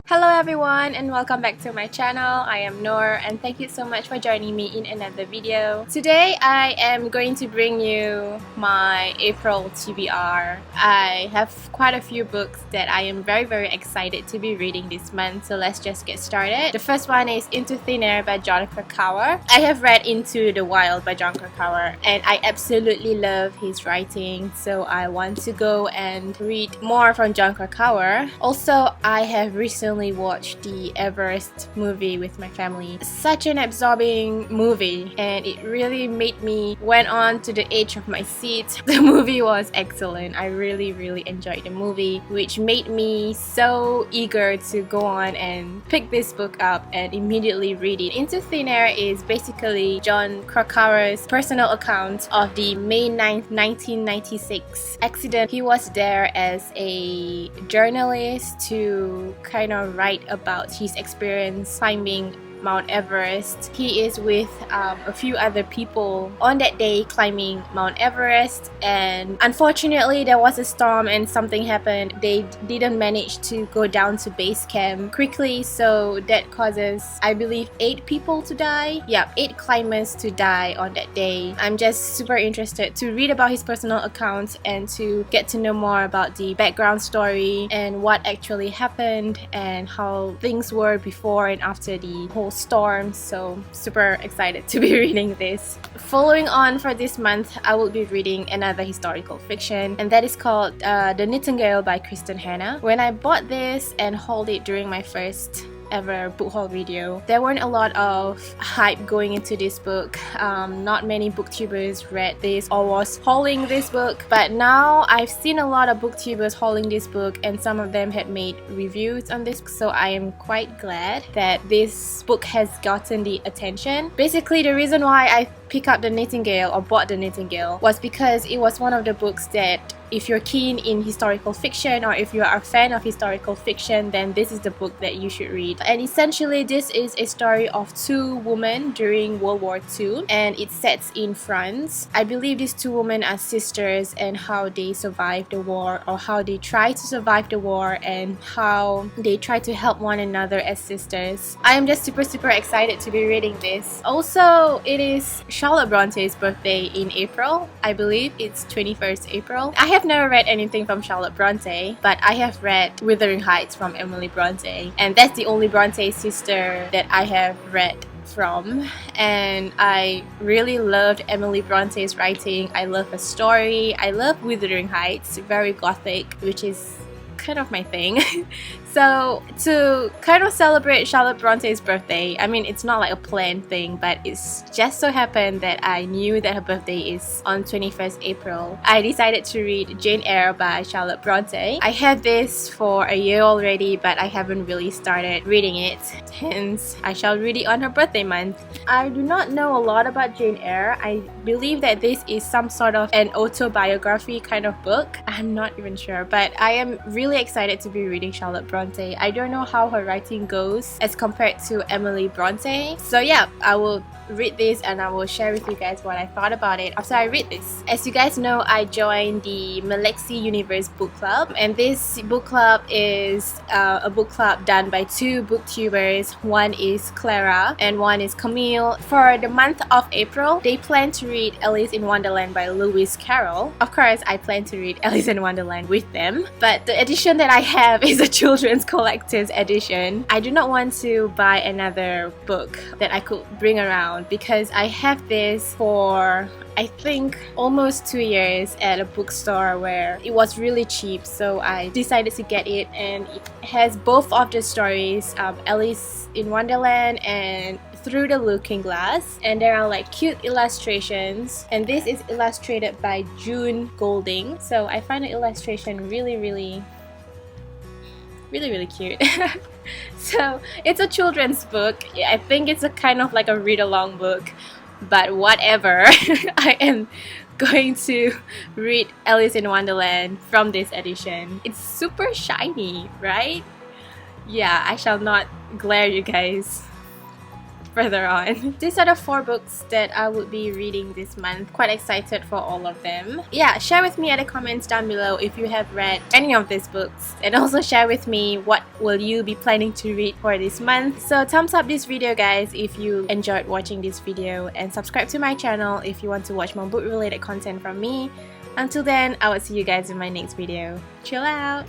Hello everyone and welcome back to my channel. I am Noor and thank you so much for joining me in another video. Today I am going to bring you my April TBR. I have quite a few books that I am very excited to be reading this month, so let's just get started. The first one is Into Thin Air by Jon Krakauer. I have read Into the Wild by Jon Krakauer and I absolutely love his writing, so I want to go and read more from Jon Krakauer. Also, I have recently watched the Everest movie with my family. Such an absorbing movie and it really made me went on to the edge of my seat. The movie was excellent. I really enjoyed the movie, which made me so eager to go on and pick this book up and immediately read it. Into Thin Air is basically Jon Krakauer's personal account of the May 9th, 1996 accident. He was there as a journalist to kind of write about his experience climbing Mount Everest. He is with a few other people on that day climbing Mount Everest, and unfortunately there was a storm and something happened. They didn't manage to go down to base camp quickly, so that causes, I believe, 8 people to die. Yeah, 8 climbers to die on that day. I'm just super interested to read about his personal account and to get to know more about the background story and what actually happened and how things were before and after the whole storm. So super excited to be reading this. Following on for this month, I will be reading another historical fiction, and that is called The Nightingale by Kristin. When I bought this and hauled it during my first ever book haul video, there weren't a lot of hype going into this book. Not many booktubers read this or was hauling this book, but now I've seen a lot of booktubers hauling this book and some of them had made reviews on this, so I am quite glad that this book has gotten the attention. Basically, the reason why I picked up The Nightingale or bought The Nightingale was because it was one of the books that, if you're keen in historical fiction or if you are a fan of historical fiction, then this is the book that you should read. And essentially this is a story of 2 women during World War II and it sets in France. I believe these 2 women are sisters and how they survived the war, or how they try to survive the war and how they try to help one another as sisters. I am just super excited to be reading this. Also, it is Charlotte Bronte's birthday in April. I believe it's 21st April. I have never read anything from Charlotte Brontë, but I have read Wuthering Heights from Emily Brontë, and that's the only Brontë sister that I have read from, and I really loved Emily Bronte's writing. I love her story. I love Wuthering Heights, very gothic, which is kind of my thing. So to kind of celebrate Charlotte Bronte's birthday, I mean, it's not like a planned thing, but it's just so happened that I knew that her birthday is on 21st April. I decided to read Jane Eyre by Charlotte Brontë. I had this for a year already, but I haven't really started reading it. Hence, I shall read it on her birthday month. I do not know a lot about Jane Eyre. I believe that this is some sort of an autobiography kind of book. I'm not even sure, but I am really excited to be reading Charlotte Brontë. I don't know how her writing goes as compared to Emily Brontë. So yeah, I will read this and I will share with you guys what I thought about it after I read this. As you guys know, I joined the Malexi Universe book club, and this book club is a book club done by 2 booktubers. One is Clara and one is Camille. For the month of April, they plan to read Alice in Wonderland by Lewis Carroll. Of course, I plan to read Alice in Wonderland with them, but the edition that I have is a children's collector's edition. I do not want to buy another book that I could bring around because I have this for, I think, almost 2 years at a bookstore where it was really cheap, so I decided to get it, and it has both of the stories, Alice in Wonderland and Through the Looking Glass, and there are like cute illustrations, and this is illustrated by June Golding, so I find the illustration really cute. So it's a children's book. I think it's a kind of like a read-along book, but whatever. I am going to read Alice in Wonderland from this edition. It's super shiny, right? Yeah, I shall not glare you guys further on. These are the 4 books that I would be reading this month. Quite excited for all of them. Yeah, share with me in the comments down below if you have read any of these books, and also share with me what will you be planning to read for this month. So thumbs up this video guys if you enjoyed watching this video, and subscribe to my channel if you want to watch more book related content from me. Until then, I will see you guys in my next video. Chill out!